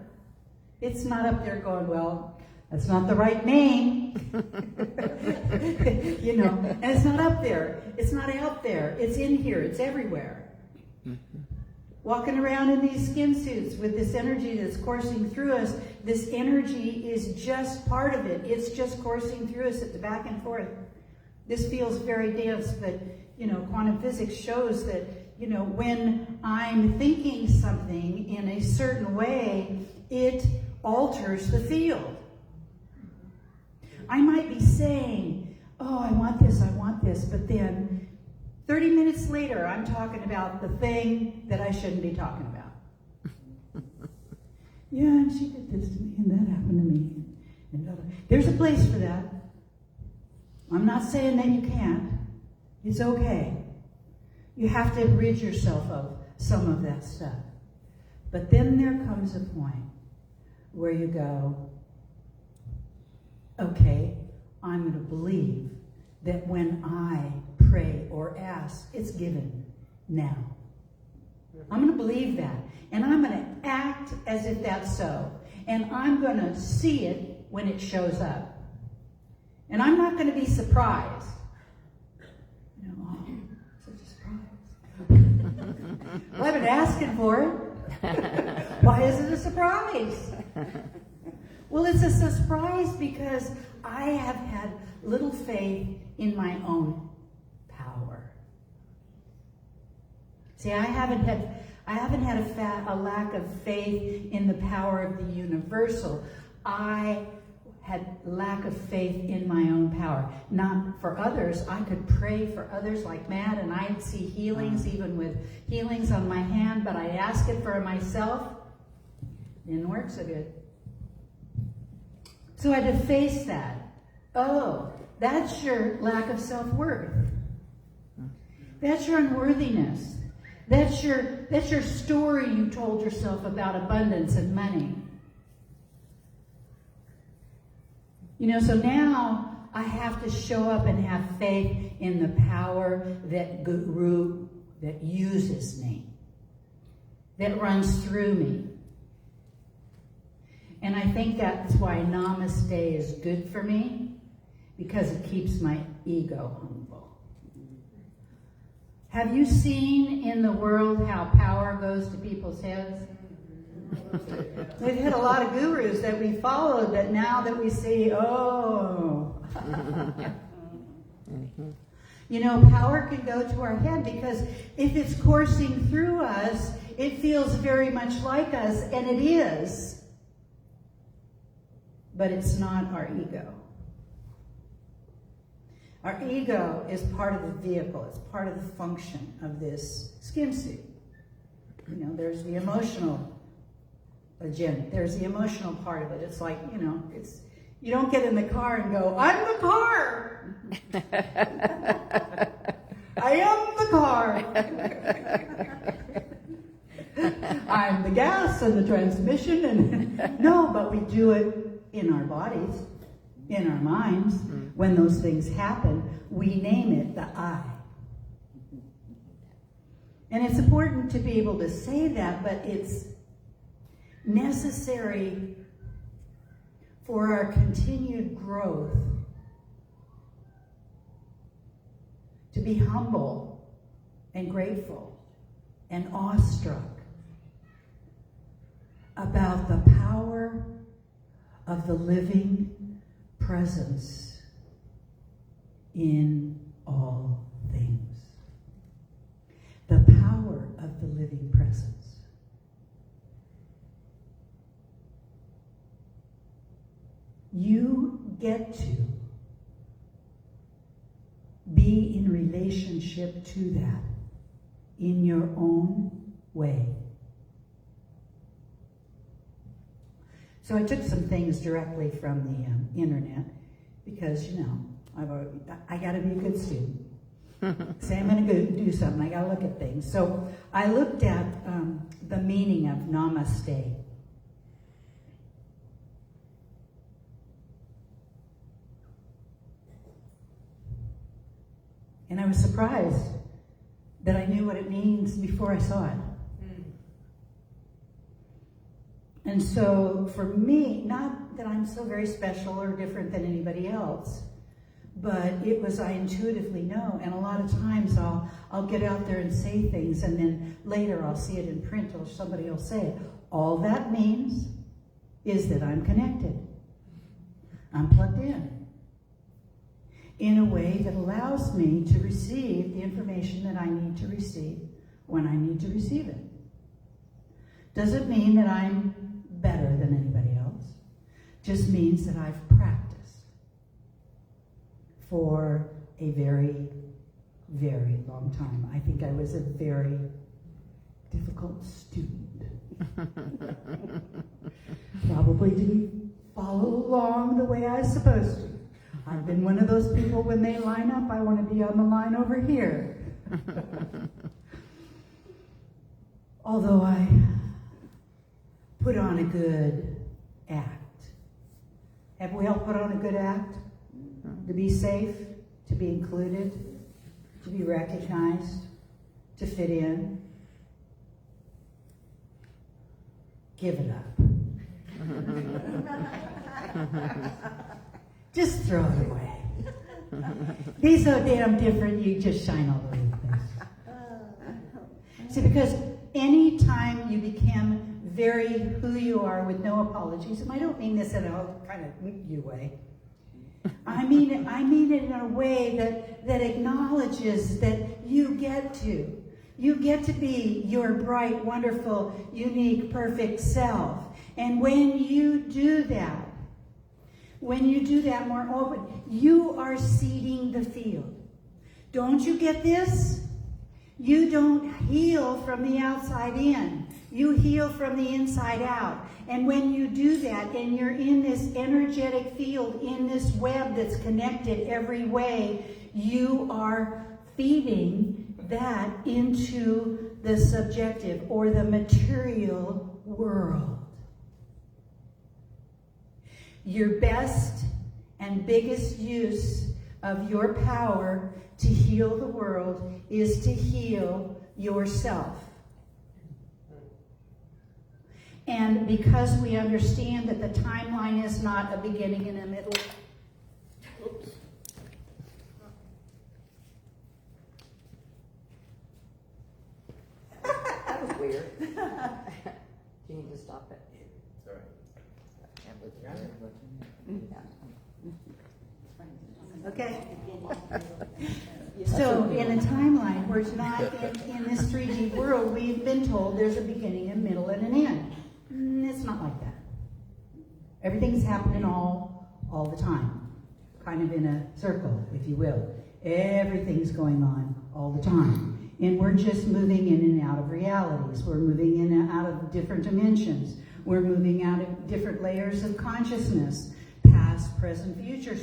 It's not up there going, well, that's not the right name. You know, and it's not up there. It's not out there. It's in here. It's everywhere. Walking around in these skin suits with this energy that's coursing through us, this energy is just part of it. It's just coursing through us at the back and forth. This feels very dense, but, you know, quantum physics shows that, you know, when I'm thinking something in a certain way, it alters the field. I might be saying, oh, I want this, but then 30 minutes later, I'm talking about the thing that I shouldn't be talking about. Yeah, and she did this to me, and that happened to me. And there's a place for that. I'm not saying that you can't. It's okay. You have to rid yourself of some of that stuff. But then there comes a point where you go, okay, I'm going to believe that when I pray or ask, it's given now. I'm going to believe that. And I'm going to act as if that's so. And I'm going to see it when it shows up. And I'm not going to be surprised. You know, oh, such a surprise. Well, I've been asking for it. Why is it a surprise? Well, it's a surprise because I have had little faith in my own power. See, I haven't had a lack of faith in the power of the universal. I had lack of faith in my own power. Not for others. I could pray for others like mad, and I'd see healings, even with healings on my hand, but I ask it for myself. Didn't work so good. So I had to face that. Oh, that's your lack of self-worth. That's your unworthiness. That's your story you told yourself about abundance and money. You know, so now I have to show up and have faith in the power that uses me, that runs through me. And I think that's why Namaste is good for me, because it keeps my ego humble. Have you seen in the world how power goes to people's heads? We've had a lot of gurus that we followed that now that we see, oh. You know, power can go to our head because if it's coursing through us, it feels very much like us, and it is. But it's not our ego. Our ego is part of the vehicle. It's part of the function of this skin suit. You know, there's the emotional agenda. There's the emotional part of it. It's like, you know, you don't get in the car and go, I'm the car. I am the car. I'm the gas and the transmission. And no, but we do it in our bodies, in our minds. When those things happen, we name it the I. And it's important to be able to say that, but it's necessary for our continued growth to be humble and grateful and awestruck about the power of the living presence in all things. The power of the living presence. You get to be in relationship to that in your own way. So I took some things directly from the internet because, you know, I got to be a good student. Say I'm going to go do something, I got to look at things. So I looked at the meaning of Namaste. And I was surprised that I knew what it means before I saw it. And so for me, not that I'm so very special or different than anybody else, but it was I intuitively know. And a lot of times I'll get out there and say things, and then later I'll see it in print or somebody will say it. All that means is that I'm connected. I'm plugged in a way that allows me to receive the information that I need to receive when I need to receive it. Doesn't mean that I'm better than anybody else. Just means that I've practiced for a very, very long time. I think I was a very difficult student. Probably didn't follow along the way I was supposed to. I've been one of those people when they line up, I want to be on the line over here. Although I put on a good act. Have we all put on a good act? to be safe, to be included, to be recognized, to fit in. Give it up. Just throw it away. Be so damn different, you just shine all over the place. See, because anytime you become very who you are with no apologies, and I don't mean this in a kind of you way. I mean it in a way that acknowledges that you get to be your bright, wonderful, unique, perfect self. And when you do that more open, you are seeding the field. Don't you get this? You don't heal from the outside in. You heal from the inside out. And when you do that, and you're in this energetic field, in this web that's connected every way, you are feeding that into the subjective or the material world. Your best and biggest use of your power to heal the world is to heal yourself. And because we understand that the timeline is not a beginning and a middle. Oops. That was weird. You need to stop it. Sorry. Okay. So in a timeline where it's not in this 3D world, we've been told there's a beginning, a middle, and an end. It's not like that. Everything's happening all the time, kind of in a circle, if you will. Everything's going on all the time. And we're just moving in and out of realities. We're moving in and out of different dimensions. We're moving out of different layers of consciousness, past, present, future.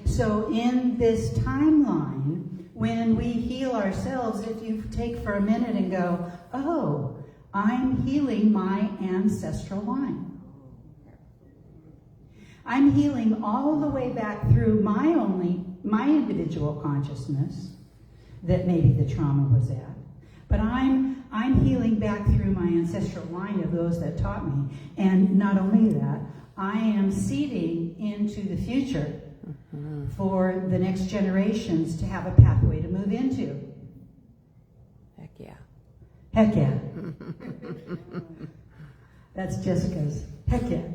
So in this timeline, when we heal ourselves, if you take for a minute and go, oh, I'm healing my ancestral line. I'm healing all the way back through my individual consciousness that maybe the trauma was at. But I'm healing back through my ancestral line of those that taught me. And not only that, I am seeding into the future for the next generations to have a pathway to move into. Heck yeah. Heck yeah. That's Jessica's. Heck yeah.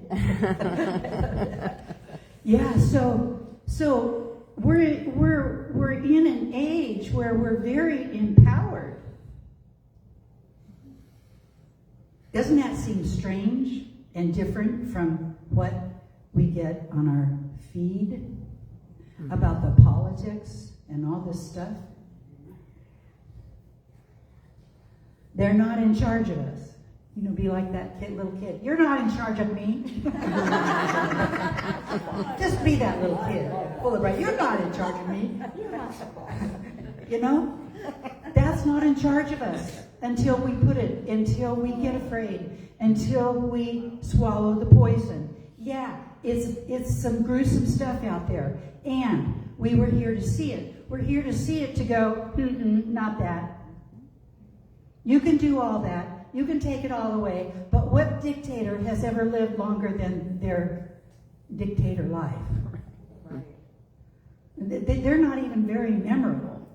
Yeah, so we're in an age where we're very empowered. Doesn't that seem strange and different from what we get on our feed about the politics and all this stuff? They're not in charge of us. You know, be like that little kid. You're not in charge of me. Just be that little kid, full of pride. You're not in charge of me. You know, that's not in charge of us until we until we get afraid, until we swallow the poison. Yeah, it's some gruesome stuff out there, and we were here to see it. We're here to see it to go, not that. You can do all that. You can take it all away. But what dictator has ever lived longer than their dictator life? Right. They're not even very memorable.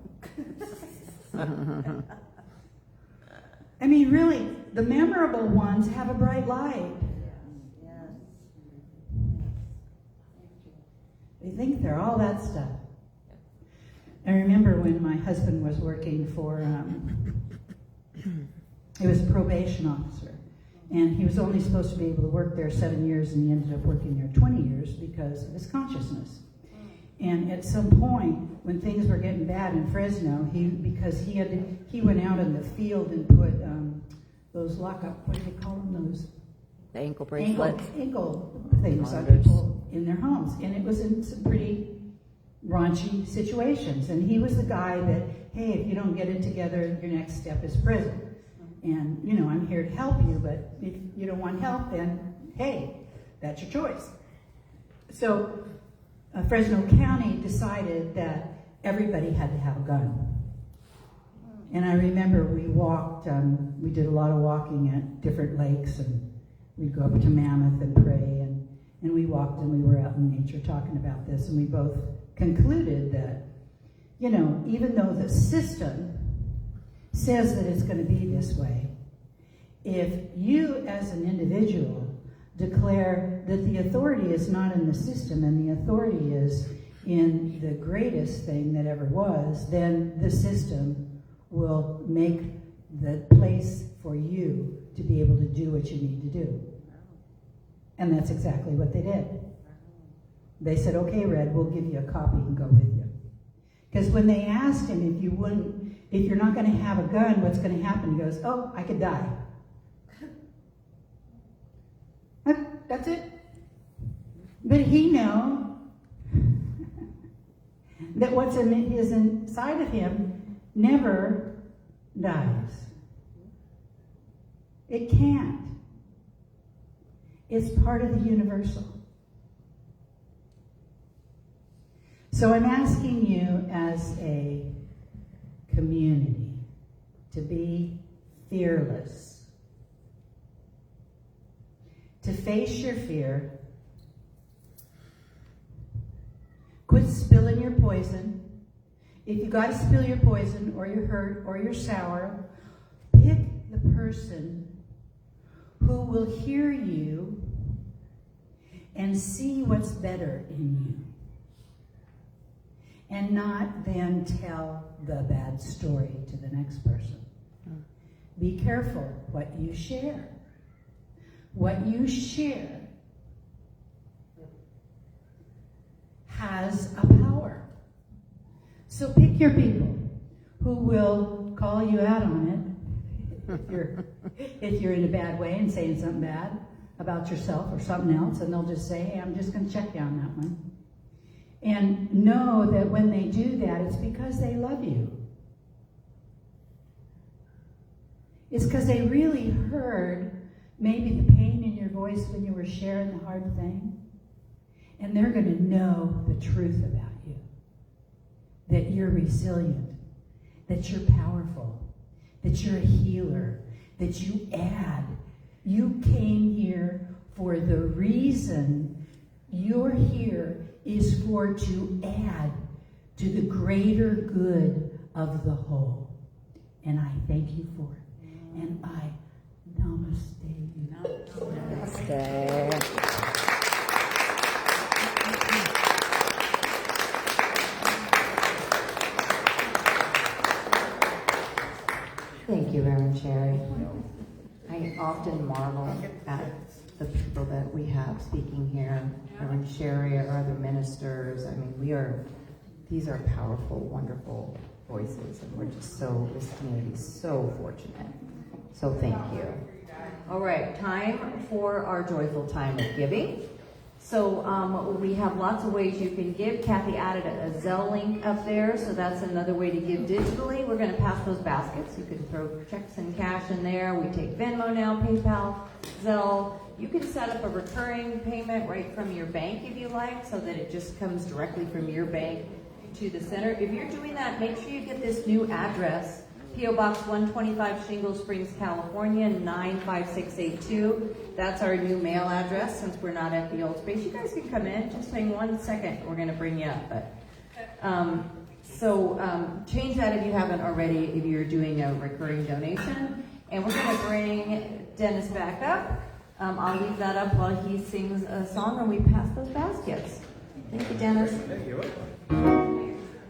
I mean, really, the memorable ones have a bright light. They think they're all that stuff. I remember when my husband was working for, he was a probation officer, and he was only supposed to be able to work there 7 years, and he ended up working there 20 years because of his consciousness. And at some point, when things were getting bad in Fresno, because he went out in the field and put those lockup, what do they call them? Those The ankle bracelets. Ankle things on people in their homes, and it was in some pretty raunchy situations. And he was the guy that, hey, if you don't get it together, your next step is prison. And, you know, I'm here to help you, but if you don't want help, then, hey, that's your choice. So Fresno County decided that everybody had to have a gun. And I remember we walked, we did a lot of walking at different lakes, and we'd go up to Mammoth and pray, and we walked and we were out in nature talking about this, and we both concluded that, you know, even though the system says that it's going to be this way, if you as an individual declare that the authority is not in the system and the authority is in the greatest thing that ever was, then the system will make the place for you to be able to do what you need to do. And that's exactly what they did. They said, okay, Red, we'll give you a copy and go with you. Because when they asked him if you're not going to have a gun, what's going to happen? He goes, oh, I could die. That's it. But he knows that what's is inside of him never dies. It can't. It's part of the universal. So I'm asking you as a community to be fearless. To face your fear. Quit spilling your poison. If you got to spill your poison, or you're hurt, or you're sour, pick the person who will hear you and see what's better in you. And not then tell the bad story to the next person. Be careful what you share. What you share has a power. So pick your people who will call you out on it if you're in a bad way and saying something bad about yourself or something else, and they'll just say, hey, I'm just going to check you on that one. And know that when they do that, it's because they love you. It's because they really heard maybe the pain in your voice when you were sharing the hard thing. And they're going to know the truth about you. That you're resilient. That you're powerful. That you're a healer. That you add. You came here for the reason you're here is for to add to the greater good of the whole. And I thank you for it. And I namaste you. Namaste. Thank you, Reverend Cherry. I often marvel at the people that we have speaking here, Reverend Cherry or other ministers. I mean, these are powerful, wonderful voices, and we're just this community is so fortunate. So thank you. All right, time for our joyful time of giving. So we have lots of ways you can give. Kathy added a Zelle link up there, so that's another way to give digitally. We're going to pass those baskets. You can throw checks and cash in there. We take Venmo now, PayPal, Zelle. You can set up a recurring payment right from your bank if you like, so that it just comes directly from your bank to the center. If you're doing that, make sure you get this new address, P.O. Box 125, Shingle Springs, California, 95682. That's our new mail address since we're not at the old space. You guys can come in. Just hang 1 second. We're going to bring you up. But change that if you haven't already, if you're doing a recurring donation. And we're going to bring Dennis back up. I'll leave that up while he sings a song and we pass those baskets. Thank you, Dennis. Thank you.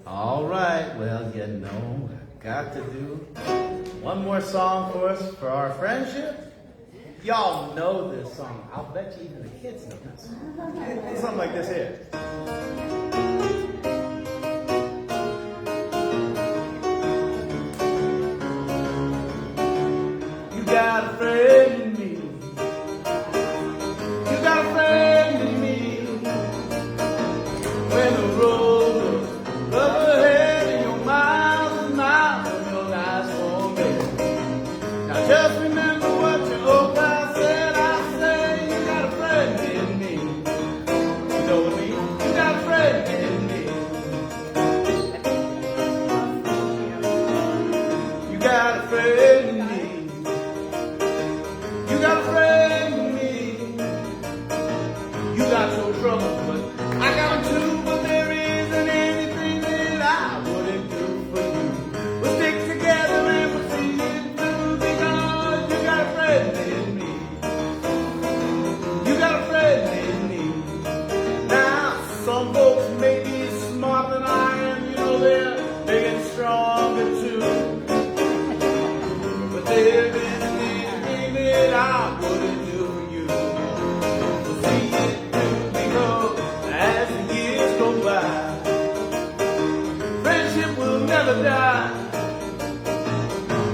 All right. Well, got to do one more song for us for our friendship. Y'all know this song. I'll bet you even the kids know this. Something like this here. You got a friend in me. You got a friend in me. When the road was rough ahead and you're miles and miles from your last home bed. Now just remember what your old pal said. I say you got a friend in me. You know what I mean? You got a friend You got a friend in me. You got a friend in me. You got your troubles, but I got them too. But there isn't anything that I wouldn't do for you. We'll stick together and we'll see it through because you got a friend in me. You got a friend in me. Now, some folks may be smarter than I am. You know they're big and stronger too. But there isn't anything that I wouldn't do for you. We'll see it through because as the years go by, friendship will never die.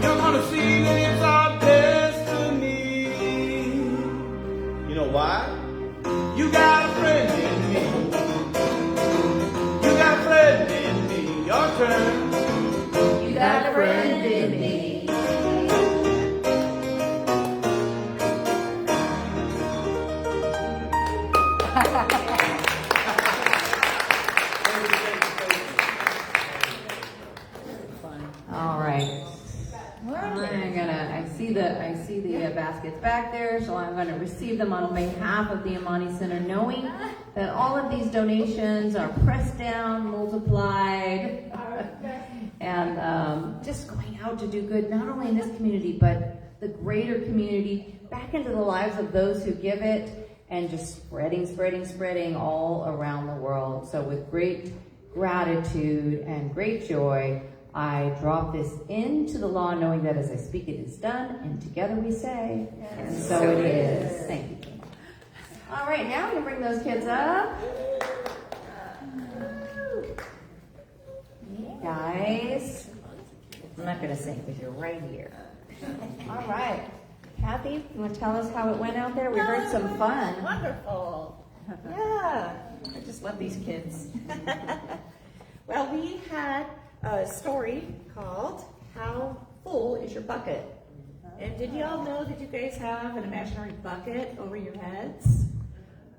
You're gonna see that it's our destiny. You know why? You got a friend in me. You got a friend in me. Your turn. You got a friend in me. All right. I see the baskets back there, so I'm going to receive them on behalf of the Amani Center, knowing that all of these donations are pressed down, multiplied, and just going out to do good, not only in this community, but the greater community, back into the lives of those who give it, and just spreading all around the world. So with great gratitude and great joy, I drop this into the law, knowing that as I speak it is done, and together we say, and so it is. Thank you. All right, now we can bring those kids up. Guys, I'm not going to sing because you're right here. All right. Kathy, you want to tell us how it went out there? We heard some fun. Wonderful. Yeah, I just love these kids. Well, we had a story called How Full Is Your Bucket? And did y'all know that you guys have an imaginary bucket over your heads?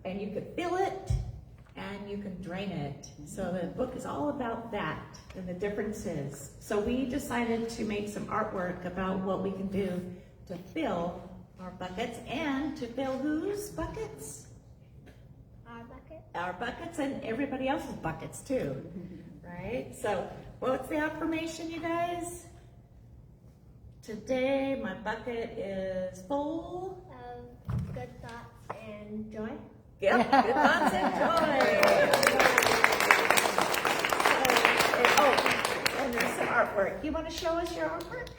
And you could fill it and you can drain it. So the book is all about that and the differences. So we decided to make some artwork about what we can do to fill our buckets and to fill whose buckets? Our bucket. Our buckets and everybody else's buckets too, right? So what's the affirmation, you guys? Today my bucket is full Of good thoughts and joy. Yep, good thoughts and joy. And there's some artwork. You want to show us your artwork?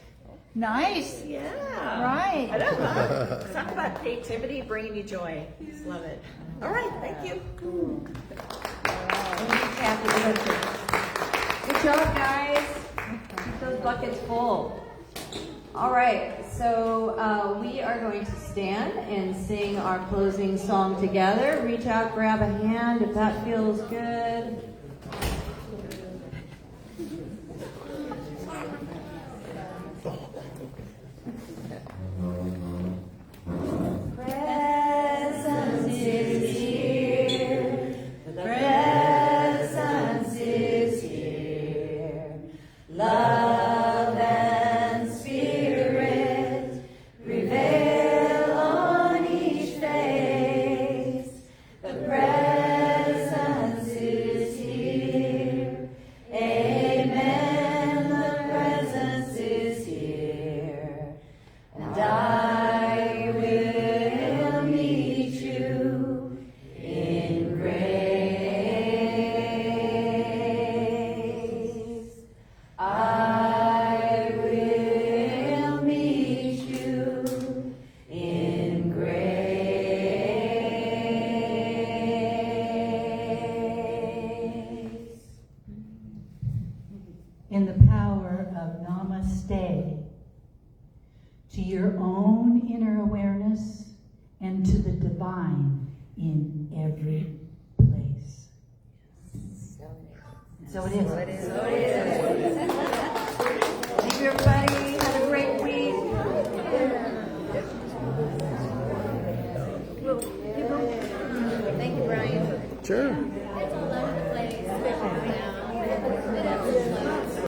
Nice. Yeah. Right. I know, huh? Talk about creativity, bringing you joy. Just love it. All right, thank you. Good job, guys. Keep those buckets full. All right, so we are going to stand and sing our closing song together. Reach out, grab a hand if that feels good. Presence is here. The presence is here. Love and spirit prevail on each face. The presence is here. Amen. The presence is here. And I will meet you in grace. I will meet you in grace. In the power of Namaste, to your own inner awareness and to the divine in every place. So it is. Thank you, everybody. Have a great week. Thank you, Brian. Sure. It's all over the place.